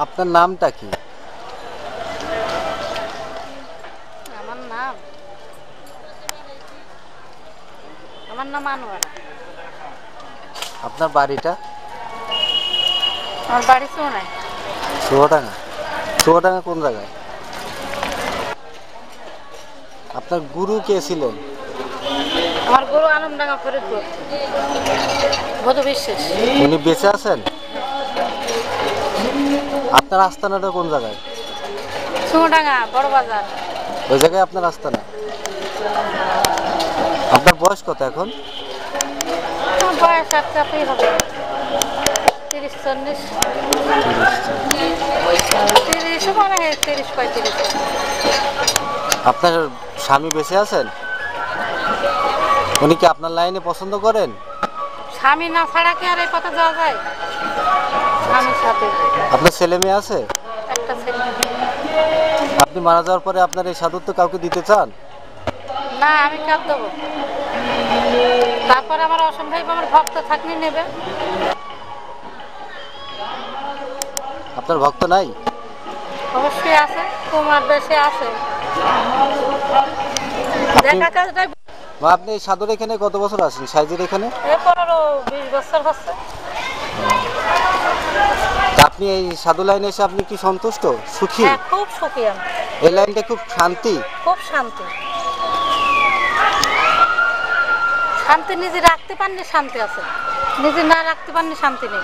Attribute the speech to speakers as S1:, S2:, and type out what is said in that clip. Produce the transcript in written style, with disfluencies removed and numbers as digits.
S1: আপনার নামটা কি?
S2: আমার নাম আমার নাম আনোয়ারা।
S1: আপনার বাড়িটা?
S2: আমার বাড়ি চুনাই।
S1: চুয়াডাঙ্গা? চুয়াডাঙ্গা কোন জায়গায়? আপনার গুরু কে ছিলেন?
S2: আমার গুরু আলমডাঙ্গা ফরিদপুর, বধু বিশ্বাস।
S1: উনি বেঁচে আছেন? আপনার আস্তানাটা কোন জায়গায়?
S2: চুনাডাঙ্গা বড় বাজার।
S1: ওই জায়গায় আপনার আস্তানা? আপনার বয়স কত এখন?
S2: আমার বয়স আর চাপই হবে 30-40। 30 মানে 30-35।
S1: আপনার স্বামী বেঁচে আছেন? উনি কি আপনার লাইনে পছন্দ করেন?
S2: স্বামী না ছাড়া কি আর এই পথে যাওয়া যায়? স্বামীর সাথে।
S1: আপনার ছেলে মেয়ে আছে?
S2: একটা ছেলে।
S1: আপনি মারা যাওয়ার পরে আপনার এই সাধুত্ব কাউকে দিতে চান?
S2: না, আমি কাঁদ দেবো। তারপরে আমার অসম্ভব আমার ভক্ত থাকলে নেবে।
S1: আপনার ভক্ত নাই?
S2: অবশ্যই আছে, কুমার বেশে আছে। দেখা কাজটাই।
S1: আপনি এই সাধুর এখানে কত বছর আছেন, সাইজের এখানে?
S2: 15-20 বছর হচ্ছে।
S1: আপনি এই সাধু লাইনে এসে আপনি কি সন্তুষ্ট, সুখী?
S2: হ্যাঁ, খুব সুখী আমি।
S1: এই লাইনটা খুব শান্তি?
S2: খুব শান্তি। শান্তি নিজে রাখতে পারলে শান্তি আছে, নিজে না রাখতে পারলে শান্তি নেই।